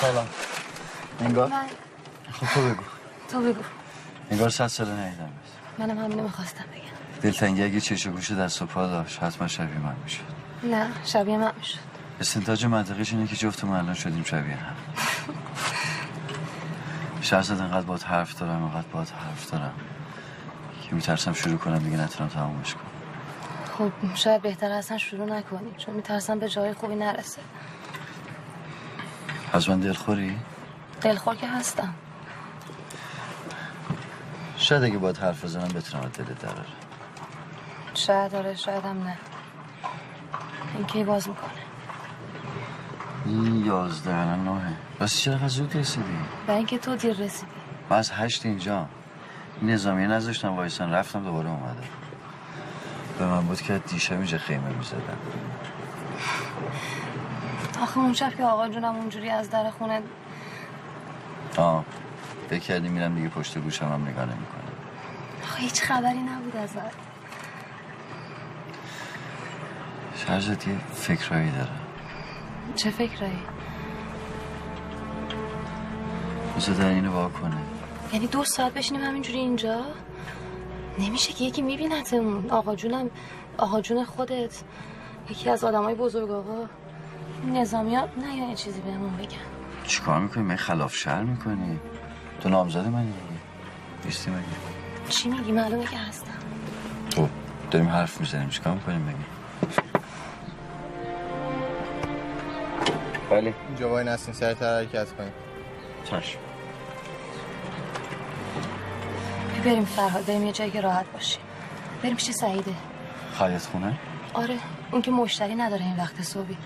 سلام. انگار من خب تو بگو. انگار 100 ساله ندیدم. منم همینو میخواستم بگم. دلتنگی اگه چش و گوش دست و پا داشت حتما شبیه من میشد. نه شبیه من میشد. استنتاج منطقیش اینه که جفتمون الان شدیم شبیه هم. شهرزاد انقدر باهات حرف دارم که میترسم شروع کنم دیگه نتونم تمامش کنم. خب شاید بهتر اصلا شروع نکنی چون میترسم به جای خوبی نرسه. از من دلخوری؟ دلخور که هستم. شاید اگه باهات حرف بزنم بتونم از دلت دراره. شاید آره شاید هم نه. این کی باز میکنه؟ این 11 الان 9. بس چرا زود رسیدی؟ برای اینکه تو دیر رسیدی. من از 8 اینجا نظامیه نذاشتم وایسن رفتم دوباره اومدم. به من بود که دیشب اینجا خیمه میزدم. آخه اون شب که آقا جونم اونجوری از در خونه فکر کردی میرم دیگه پشت گوشم هم نگاه نمیکنم. آخه هیچ خبری نبود ازت. شهرزاد یه فکرایی داره. چه فکرایی؟ مثل در اینو وا کنه. یعنی 2 ساعت بشینیم همینجوری اینجا؟ نمیشه که یکی میبینتمون. آقا جون خودت یکی از آدمای بزرگ آقا نظامیات نه یا یه چیزی بهمون بگن. چیکار میکنی؟ من خلاف شهر میکنی؟ تو نامزد منی دیگه. نیستی مگه؟ چی میگی؟ معلومه که هستم. تو داریم حرف میزنیم چیکار میکنیم مگه؟ بله اینجا وای نستین سریع‌تر حرکت کنیم. چشم. بریم فرهاد بریم یه جایی که راحت باشیم. بریم پیش سعیده. خیاط خونه؟ آره اون که مشتری نداره این وقت صبحی.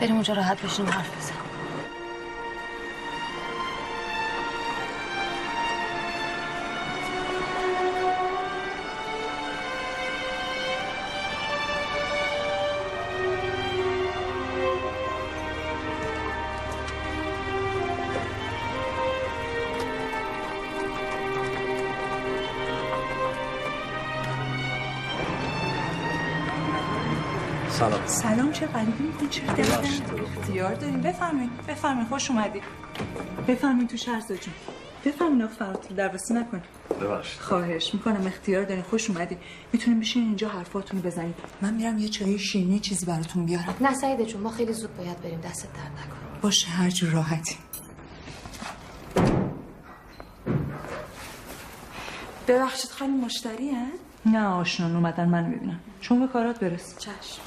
بریم اونجا راحت بشیم حرف بزنیم. سلام چه قلبی میکنی چه اختیار داریم. بفرمین خوش اومدی. بفرمین تو شهرزاد جون. بفرمین آقا فرهاد درواسی نکن. ببخشید. خواهش میکنم اختیار دارین خوش اومدی. میتونیم بشین اینجا حرفاتون رو بزنید. من میرم یه چای شیرینی چیزی براتون بیارم. نه سعیده جون ما خیلی زود باید بریم دستت درد نکنه. باشه هر جور راحتی. ببخشید خیلی مشتری هست؟ نه آشنان اومدن منو ببینن. چون به کارات برس. چشم.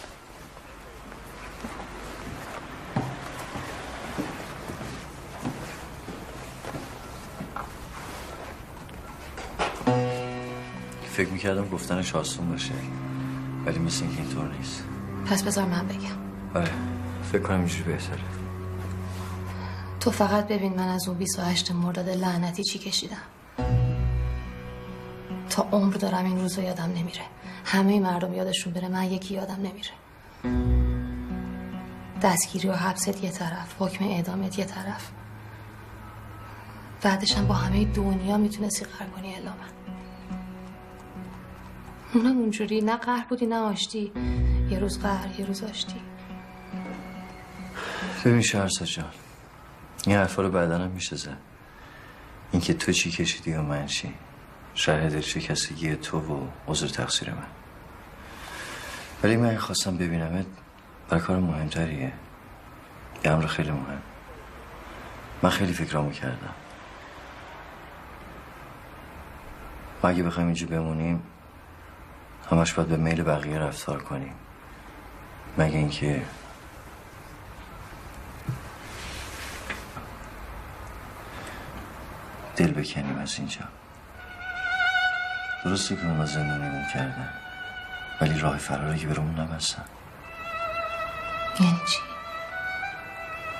فکر میکردم گفتنش آسون باشه ولی مثل اینکه اینطور نیست. پس بذار من بگم. آره فکر کنم اینجوری بهتره. تو فقط ببین من از اون 28 مرداد لعنتی چی کشیدم. تا عمر دارم این روزو یادم نمیره. همه مردم یادشون بره من یکی یادم نمیره. دستگیری و حبست یه طرف، حکم اعدامت یه طرف، بعدش هم با همه دنیا میتونستی قهر کنی الا من. اونم اونجوری نه قهر بودی نه آشتی. یه روز قهر یه روز آشتی. ببین شهرزاد جان این حرفا رو بعداً هم میشه زد. اینکه تو چی کشیدی و من چی شاهد شکستگی تو و عذر تقصیر من. ولی من خواستم ببینمت برای کار مهمتریه. یه امر خیلی مهم. من خیلی فکرامو کردم. ما اگه بخوایم اینجا بمونیم همش باید به میل بقیه رفتار کنیم مگه اینکه دل بکنیم از اینجا. درسته که اونا زندانیمون کردن ولی راه فراری که برامون نبستن. یعنی چی؟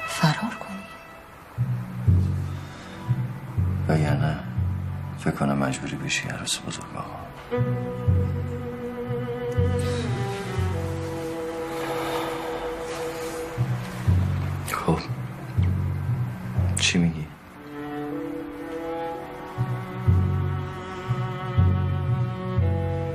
فرار کنی؟ و یا نه فکر کنم مجبوری بشی عروس بزرگ آقا. خب چی میگی؟